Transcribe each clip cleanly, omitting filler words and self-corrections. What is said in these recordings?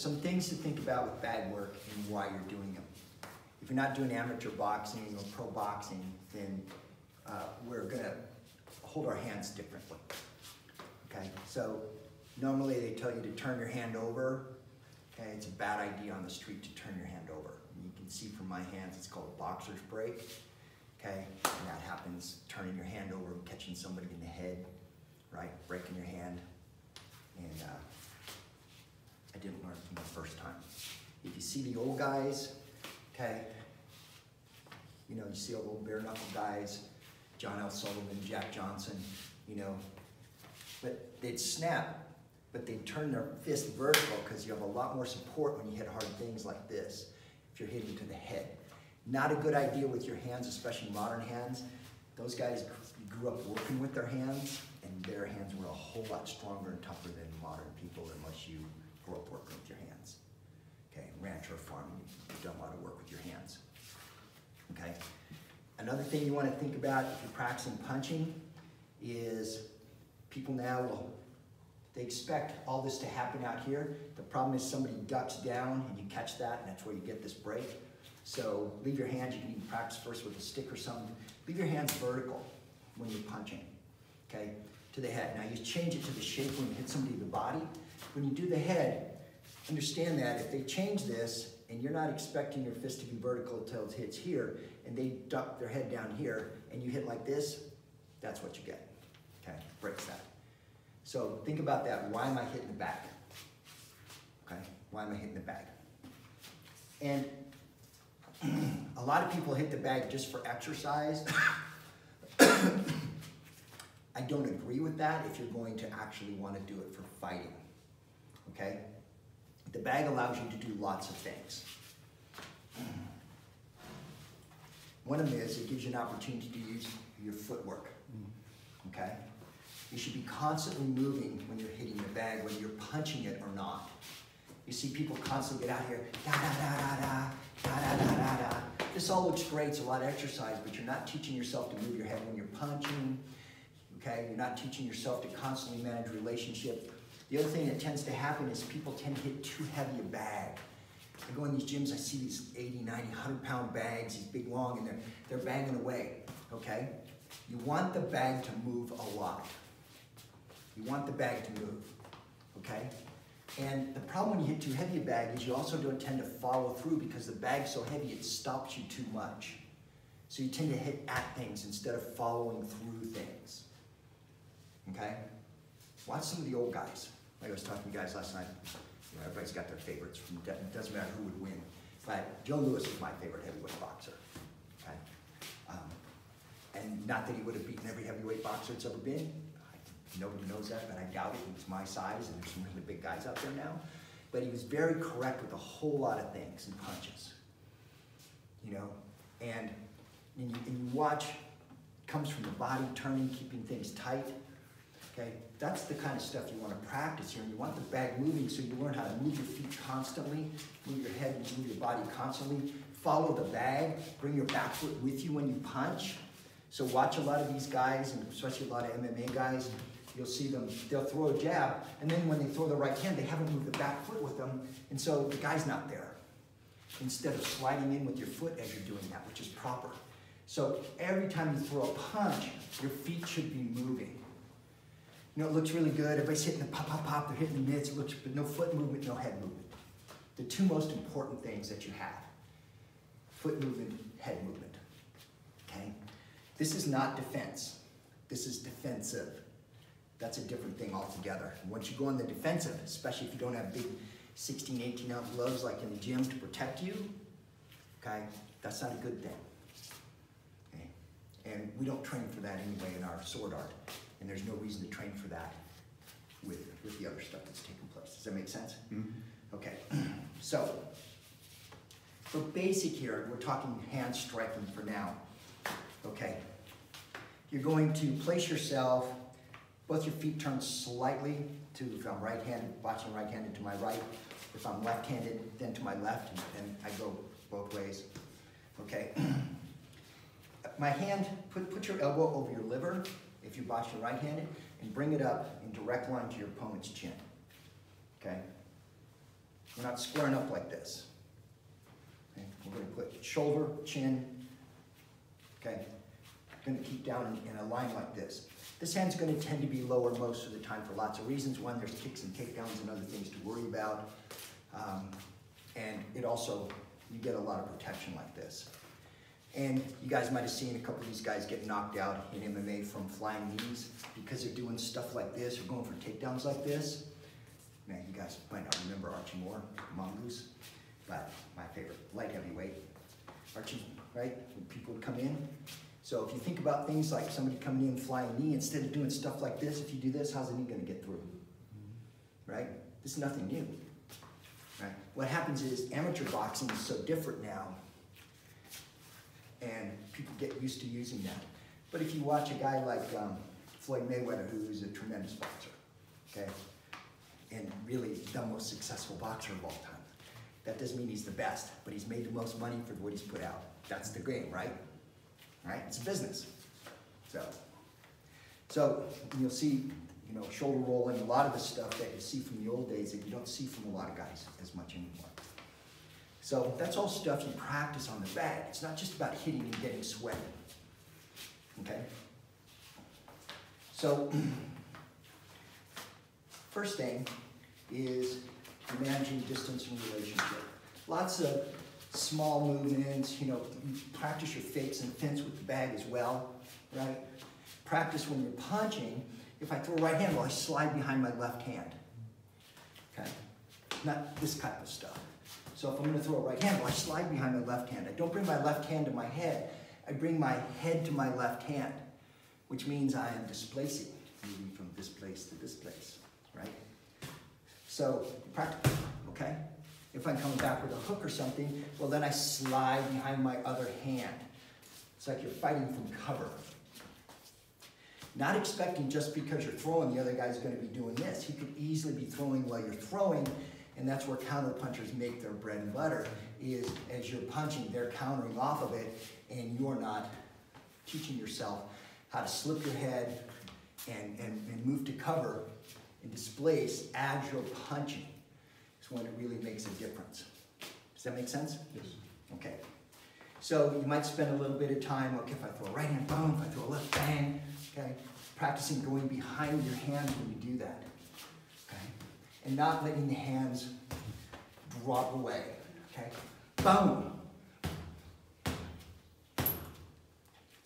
Some things to think about with bag work and why you're doing them. If you're not doing amateur boxing or pro boxing, then we're gonna hold our hands differently. Okay, so normally they tell you to turn your hand over. Okay, it's a bad idea on the street to turn your hand over. You can see from my hands, it's called a boxer's break. Okay, and that happens turning your hand over and catching somebody in the head, right? Breaking your hand. And I didn't learn from the first time. If you see the old guys, okay, you know, you see all the old bare knuckle guys, John L. Sullivan, Jack Johnson, you know, but they'd snap, but they'd turn their fist vertical because you have a lot more support when you hit hard things like this, if you're hitting to the head. Not a good idea with your hands, especially modern hands. Those guys grew up working with their hands, and their hands were a whole lot stronger and tougher than modern people unless you grew up working with your hands. Okay, ranch or farming, you've done a lot of work with your hands. Okay, another thing you want to think about if you're practicing punching is people now they expect all this to happen out here. The problem is somebody ducks down and you catch that, and that's where you get this break. So leave your hands, you can even practice first with a stick or something. Leave your hands vertical when you're punching, okay, to the head. Now you change it to the shape when you hit somebody in the body. When you do the head, understand that if they change this and you're not expecting your fist to be vertical until it hits here, and they duck their head down here and you hit like this, that's what you get, okay, breaks that. So think about that. Why am I hitting the bag? Okay, why am I hitting the bag? And a lot of people hit the bag just for exercise. I don't agree with that if you're going to actually want to do it for fighting, okay? The bag allows you to do lots of things. One of them is it gives you an opportunity to use your footwork, okay? You should be constantly moving when you're hitting the bag, whether you're punching it or not. You see people constantly get out here, da-da-da-da-da, da-da-da-da-da. This all looks great, it's a lot of exercise, but you're not teaching yourself to move your head when you're punching, okay? You're not teaching yourself to constantly manage relationships. The other thing that tends to happen is people tend to hit too heavy a bag. I go in these gyms, I see these 80, 90, 100-pound bags, these big, long, and they're banging away, okay? You want the bag to move a lot. You want the bag to move, okay? And the problem when you hit too heavy a bag is you also don't tend to follow through because the bag's so heavy it stops you too much. So you tend to hit at things instead of following through things, okay? Watch some of the old guys. Like I was talking to you guys last night. You know, everybody's got their favorites. It doesn't matter who would win. But Joe Louis is my favorite heavyweight boxer, okay? And not that he would have beaten every heavyweight boxer that's ever been. Nobody knows that, but I doubt it. He was my size, and there's some really big guys out there now. But he was very correct with a whole lot of things and punches, you know. And you watch, it comes from the body, turning, keeping things tight. Okay, that's the kind of stuff you want to practice here. And you want the bag moving so you learn how to move your feet constantly, move your head, and move your body constantly. Follow the bag. Bring your back foot with you when you punch. So watch a lot of these guys, and especially a lot of MMA guys. You'll see them, they'll throw a jab, and then when they throw the right hand, they haven't moved the back foot with them, and so the guy's not there. Instead of sliding in with your foot as you're doing that, which is proper. So every time you throw a punch, your feet should be moving. You know, it looks really good. Everybody's hitting the pop, pop, pop. They're hitting the mitts. It looks, but no foot movement, no head movement. The two most important things that you have: foot movement, head movement. Okay? This is not defense. This is defensive. That's a different thing altogether. And once you go on the defensive, especially if you don't have big 16, 18-ounce gloves like in the gym to protect you, okay, that's not a good thing. Okay? And we don't train for that anyway in our sword art. And there's no reason to train for that with the other stuff that's taking place. Does that make sense? Mm-hmm. Okay, so for basic here, we're talking hand striking for now. Okay, you're going to place yourself, both your feet turn slightly to, if I'm right-handed, watching right-handed, to my right. If I'm left-handed, then to my left, and I go both ways. Okay. My hand, put your elbow over your liver, if you're watching right-handed, and bring it up in direct line to your opponent's chin. Okay? We're not squaring up like this. Okay? We're going to put shoulder, chin, okay? Going to keep down in a line like this. This hand's going to tend to be lower most of the time for lots of reasons. One, there's kicks and takedowns and other things to worry about. And it also, you get a lot of protection like this. And you guys might have seen a couple of these guys get knocked out in MMA from flying knees because they're doing stuff like this or going for takedowns like this. Man, you guys might not remember Archie Moore, Mongoose, but my favorite, light heavyweight. Archie, right? When people would come in. So if you think about things like somebody coming in flying knee, instead of doing stuff like this, if you do this, how's the knee going to get through? Right? This is nothing new. Right? What happens is amateur boxing is so different now, and people get used to using that. But if you watch a guy like Floyd Mayweather, who's a tremendous boxer, okay, and really the most successful boxer of all time, that doesn't mean he's the best, but he's made the most money for what he's put out. That's the game, right? Right? It's a business. So you'll see, you know, shoulder rolling, a lot of the stuff that you see from the old days that you don't see from a lot of guys as much anymore. So that's all stuff you practice on the bag. It's not just about hitting and getting sweaty. Okay? So first thing is managing distance and relationship. Lots of small movements, you know, you practice your fakes and feints with the bag as well, right? Practice when you're punching. If I throw a right hand, well, I slide behind my left hand, okay? Not this type of stuff. So if I'm gonna throw a right hand, well, I slide behind my left hand. I don't bring my left hand to my head. I bring my head to my left hand, which means I am displacing, moving from this place to this place, right? So practice, okay? If I'm coming back with a hook or something, well, then I slide behind my other hand. It's like you're fighting from cover. Not expecting just because you're throwing, the other guy's going to be doing this. He could easily be throwing while you're throwing, and that's where counter punchers make their bread and butter, is as you're punching, they're countering off of it, and you're not teaching yourself how to slip your head and move to cover and displace as you're punching. It's when it really makes a difference. Does that make sense? Yes. Okay. So you might spend a little bit of time, okay, if I throw a right hand, boom, if I throw a left, bang, okay? Practicing going behind your hands when you do that, okay? And not letting the hands drop away, okay? Boom.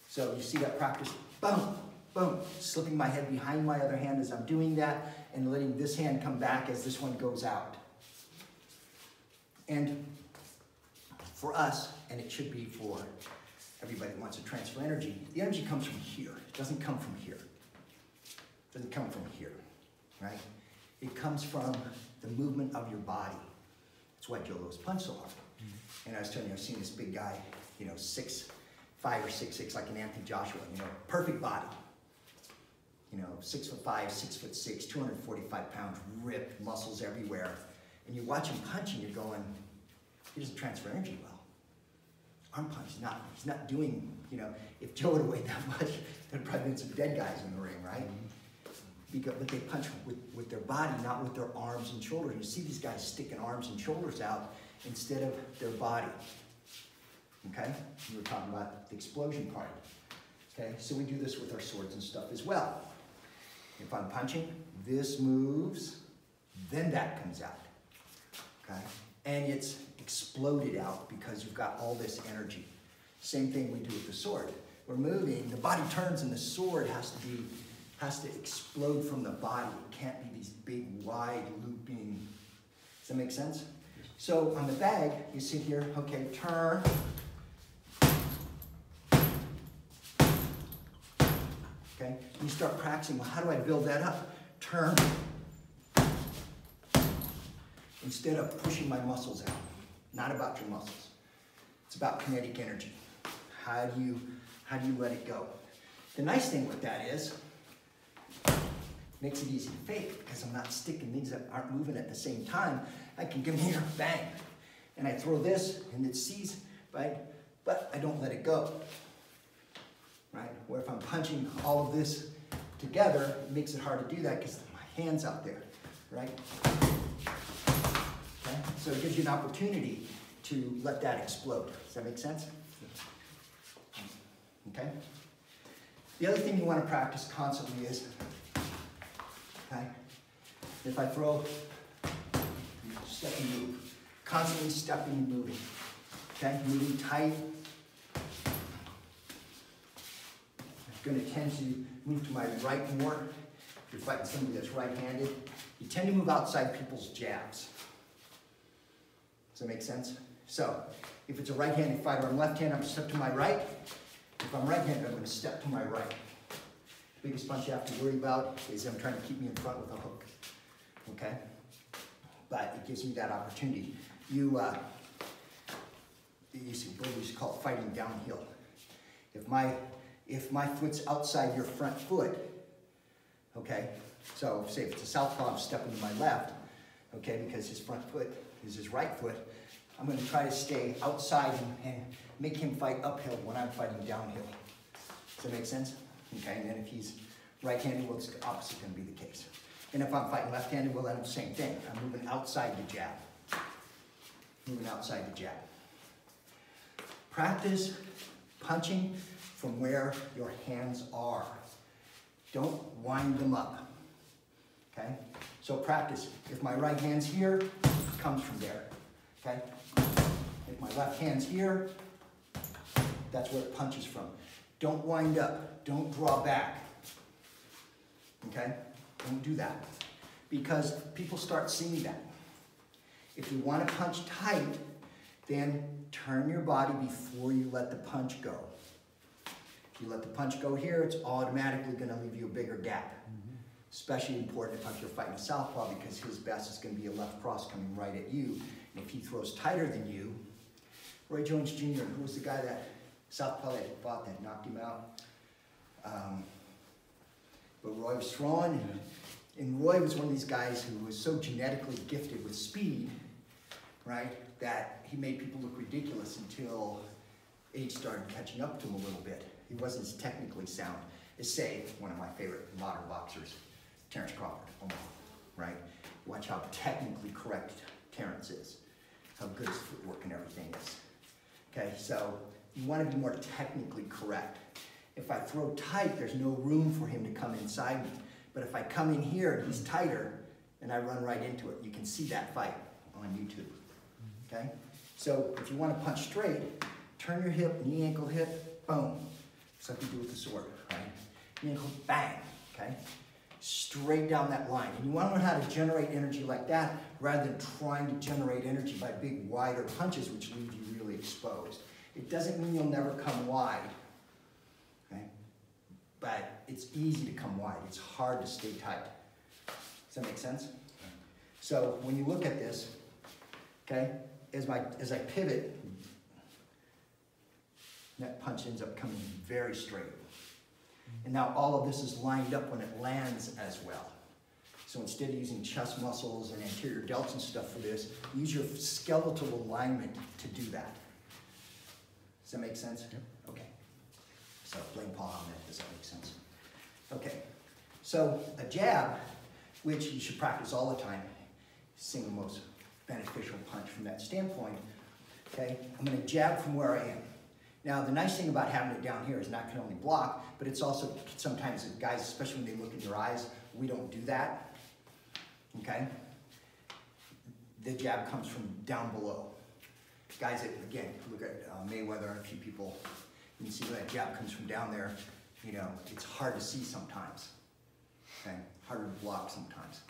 So you see that practice, boom, boom, slipping my head behind my other hand as I'm doing that and letting this hand come back as this one goes out. And for us, and it should be for everybody that wants to transfer energy, the energy comes from here. It doesn't come from here. It doesn't come from here, right? It comes from the movement of your body. That's why Joe punch so hard. And I was telling you, I've seen this big guy, you know, 6'5" or 6'6", like an Anthony Joshua, you know, perfect body. You know, 6'5", 6'6", 245 pounds, ripped, muscles everywhere. And you watch him punch and you're going, he doesn't transfer energy well. Arm punch, he's not doing, you know, if Joe would have weighed that much, there'd probably been some dead guys in the ring, right? But they punch with their body, not with their arms and shoulders. You see these guys sticking arms and shoulders out instead of their body, okay? We were talking about the explosion part, okay? So we do this with our swords and stuff as well. If I'm punching, this moves, then that comes out, okay? And it's exploded out because you've got all this energy. Same thing we do with the sword. We're moving, the body turns and the sword has to explode from the body. It can't be these big, wide, looping. Does that make sense? Yes. So on the bag, you sit here, okay, turn. Okay, you start practicing, well, how do I build that up? Turn. Instead of pushing my muscles out. Not about your muscles. It's about kinetic energy. How do you let it go? The nice thing with that is, makes it easy to fake because I'm not sticking things that aren't moving at the same time. I can come here, bang, and I throw this and it sees, right? But I don't let it go, right? Where if I'm punching all of this together, it makes it hard to do that because my hand's out there, right? Okay? So it gives you an opportunity to let that explode. Does that make sense? Okay? The other thing you want to practice constantly is, okay, if I throw, step and move. Constantly stepping and moving. Okay? Moving tight. I'm going to tend to move to my right more. If you're fighting somebody that's right-handed, you tend to move outside people's jabs. Does that make sense? So, if it's a right-handed fighter, I'm left-handed, I'm going to step to my right. If I'm right-handed, I'm going to step to my right. The biggest punch you have to worry about is them trying to keep me in front with a hook. Okay? But it gives me that opportunity. You see, Bobo used to call it fighting downhill. If my foot's outside your front foot, okay, so say if it's a southpaw, I'm stepping to my left, okay, because his front foot is his right foot, I'm going to try to stay outside and make him fight uphill when I'm fighting downhill. Does that make sense? Okay, and then if he's right-handed, well, it's the opposite going to be the case. And if I'm fighting left-handed, well, then it's the same thing. I'm moving outside the jab. Moving outside the jab. Practice punching from where your hands are. Don't wind them up. Okay? So practice. If my right hand's here, it comes from there. Okay? If my left hand's here, that's where it punches from. Don't wind up. Don't draw back. Okay? Don't do that. Because people start seeing that. If you want to punch tight, then turn your body before you let the punch go. If you let the punch go here, it's automatically going to leave you a bigger gap. Especially important if you're fighting a southpaw, because his best is going to be a left cross coming right at you. And if he throws tighter than you, Roy Jones Jr., who was the guy that southpaw that fought that knocked him out. But Roy was throwing, and Roy was one of these guys who was so genetically gifted with speed, right, that he made people look ridiculous until age started catching up to him a little bit. He wasn't as technically sound as, say, one of my favorite modern boxers, Terrence Crawford, right? Watch how technically correct Terrence is, how good his footwork and everything is. Okay, so you want to be more technically correct. If I throw tight, there's no room for him to come inside me. But if I come in here and he's tighter, and I run right into it, you can see that fight on YouTube. Okay? So if you want to punch straight, turn your hip, knee, ankle, hip, boom. Just like you do with the sword, right? Knee, ankle, bang, okay? Straight down that line. And you want to learn how to generate energy like that rather than trying to generate energy by big, wider punches, which leave you really exposed. It doesn't mean you'll never come wide, okay? But it's easy to come wide. It's hard to stay tight. Does that make sense? So when you look at this, okay, as I pivot, that punch ends up coming very straight. And now all of this is lined up when it lands as well. So instead of using chest muscles and anterior delts and stuff for this, use your skeletal alignment to do that. Does that make sense? Yep. Okay. So blame Paul on that. Does that make sense? Okay. So a jab, which you should practice all the time, is the single most beneficial punch from that standpoint. Okay. I'm going to jab from where I am. Now, the nice thing about having it down here is not only block, but it's also sometimes guys, especially when they look in your eyes, we don't do that. Okay? The jab comes from down below. Guys, again, look at Mayweather and a few people, you can see that jab comes from down there. You know, it's hard to see sometimes. Okay? Harder to block sometimes.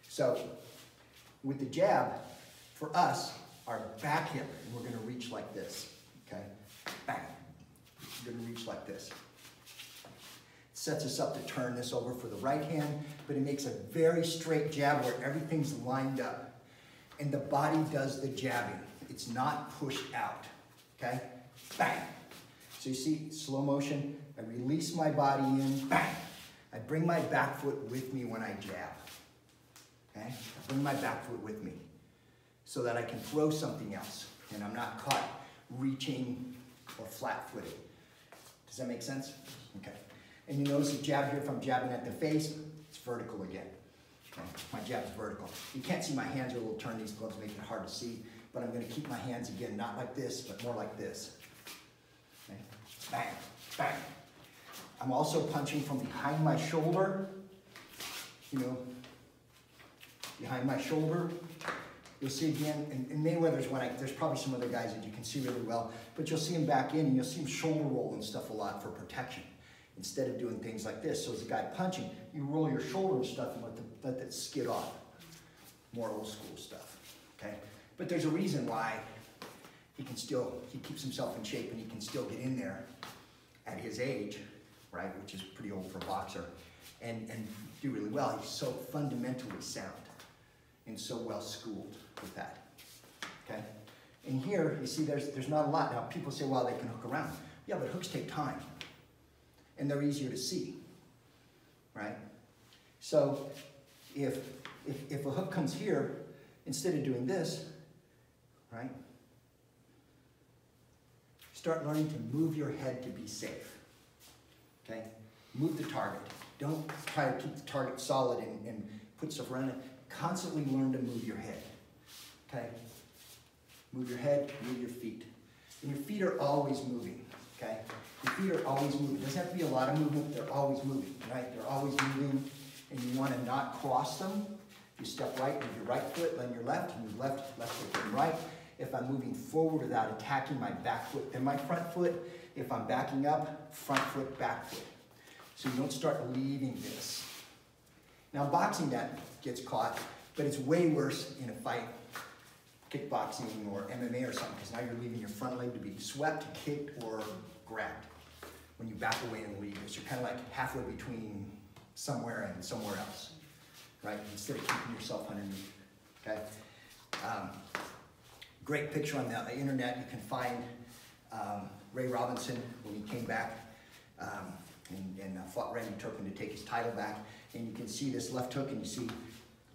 So, with the jab, for us, our back hip, we're going to reach like this. Okay? Bang. We're going to reach like this. It sets us up to turn this over for the right hand, but it makes a very straight jab where everything's lined up. And the body does the jabbing. It's not pushed out. Okay? Bang. So you see, slow motion, I release my body in, bang. I bring my back foot with me when I jab. Okay? I bring my back foot with me so that I can throw something else and I'm not caught reaching or flat-footed. Does that make sense? Okay. And you notice the jab here, if I'm jabbing at the face, it's vertical again. Okay. My jab's vertical. You can't see my hands are a little turned. These gloves make it hard to see, but I'm going to keep my hands again, not like this, but more like this. Okay. Bang, bang. I'm also punching from behind my shoulder, you know, behind my shoulder. You'll see again, in Mayweather's one, there's probably some other guys that you can see really well, but you'll see him back in and you'll see him shoulder roll and stuff a lot for protection, instead of doing things like this. So as a guy punching, you roll your shoulder and stuff and let that skid off. More old school stuff, okay? But there's a reason why he keeps himself in shape and he can still get in there at his age, right, which is pretty old for a boxer, and do really well. He's so fundamentally sound and so well schooled with that, okay? And here, you see there's not a lot. Now, people say, well, they can hook around. Yeah, but hooks take time, and they're easier to see, right? So if a hook comes here, instead of doing this, right, start learning to move your head to be safe, okay? Move the target. Don't try to keep the target solid and put stuff around it. Constantly learn to move your head, okay? Move your head, move your feet. And your feet are always moving, okay? Your feet are always moving. It doesn't have to be a lot of movement, they're always moving, right? They're always moving, and you want to not cross them. If you step right, move your right foot, then your left, move left, left foot, then right. If I'm moving forward without attacking my back foot, then my front foot. If I'm backing up, front foot, back foot. So you don't start leaving this. Now boxing, that gets caught, but it's way worse in a fight, kickboxing or MMA or something, because now you're leaving your front leg to be swept, kicked, or grabbed when you back away and leave. So you're kind of like halfway between somewhere and somewhere else, right? Instead of keeping yourself underneath, okay? Great picture on the internet. You can find Ray Robinson when he came back and fought Randy Turpin to take his title back. And you can see this left hook, and you see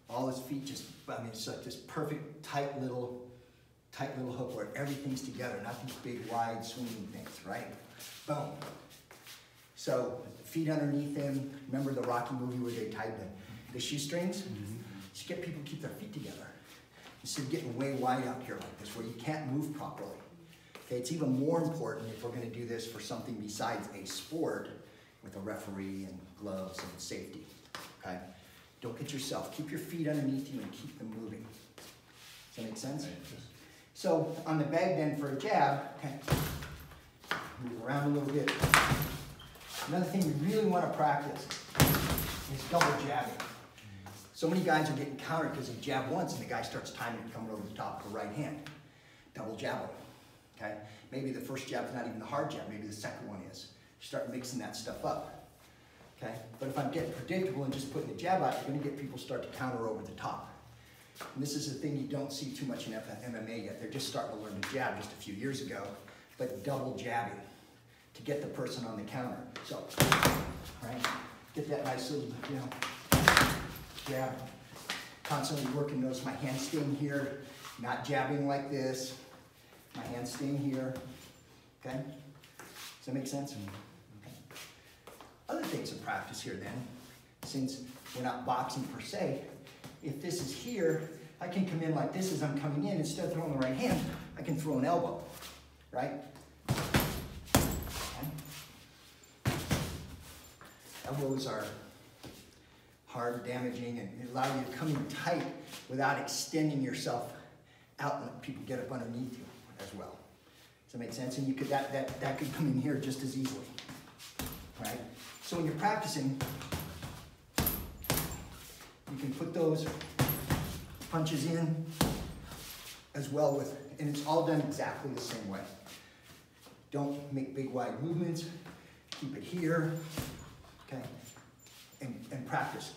all his feet just, I mean, it's like this perfect, tight little hook where everything's together, not these big, wide, swinging things, right? Boom. So, feet underneath him. Remember the Rocky movie where they tied the shoestrings? Mm-hmm. Just get people to keep their feet together instead of getting way wide out here like this where you can't move properly. Okay, it's even more important if we're going to do this for something besides a sport with a referee and gloves and safety. Okay? Don't get yourself. Keep your feet underneath you and keep them moving. Does that make sense? So on the bag then for a jab, okay, move around a little bit. Another thing we really want to practice is double jabbing. So many guys are getting countered because they jab once and the guy starts timing it coming over the top of the right hand. Double jab them. Okay? Maybe the first jab's not even the hard jab, maybe the second one is. Start mixing that stuff up. Okay? But if I'm getting predictable and just putting the jab out, you're going to get people start to counter over the top. And this is a thing you don't see too much in MMA yet. They're just starting to learn to jab just a few years ago, but double jabbing to get the person on the counter. So, right? Get that nice little, you know, jab. Constantly working, notice my hand staying here, not jabbing like this. My hand staying here. Okay? Does that make sense? Okay. Other things to practice here then, since we're not boxing per se, if this is here, I can come in like this as I'm coming in. Instead of throwing the right hand, I can throw an elbow, right? Okay. Elbows are hard, damaging, and allow you to come in tight without extending yourself out and let people get up underneath you as well. Does that make sense? And you could that could come in here just as easily, right? So when you're practicing, you can put those punches in as well with, and it's all done exactly the same way. Don't make big wide movements. Keep it here, okay? And practice.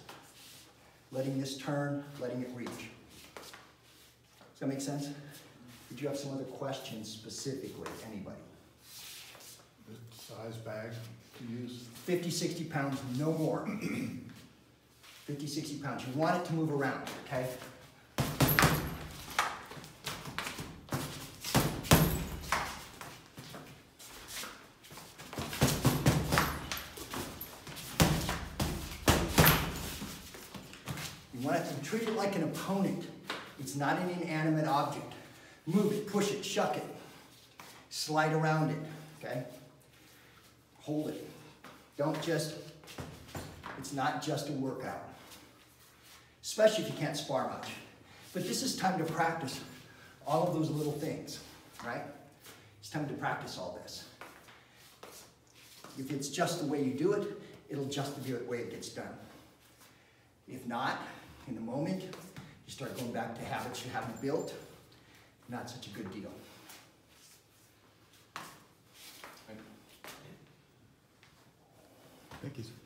Letting this turn, letting it reach. Does that make sense? Did you have some other questions specifically, anybody? The size bag to use? 50, 60 pounds, no more. 50, 60 pounds. You want it to move around, okay? You want treat it like an opponent. It's not an inanimate object. Move it, push it, shuck it. Slide around it, okay? Hold it. Don't just, it's not just a workout. Especially if you can't spar much. But this is time to practice all of those little things, right? It's time to practice all this. If it's just the way you do it, it'll just be the way it gets done. If not, in the moment, you start going back to habits you haven't built, not such a good deal. Thank you, sir.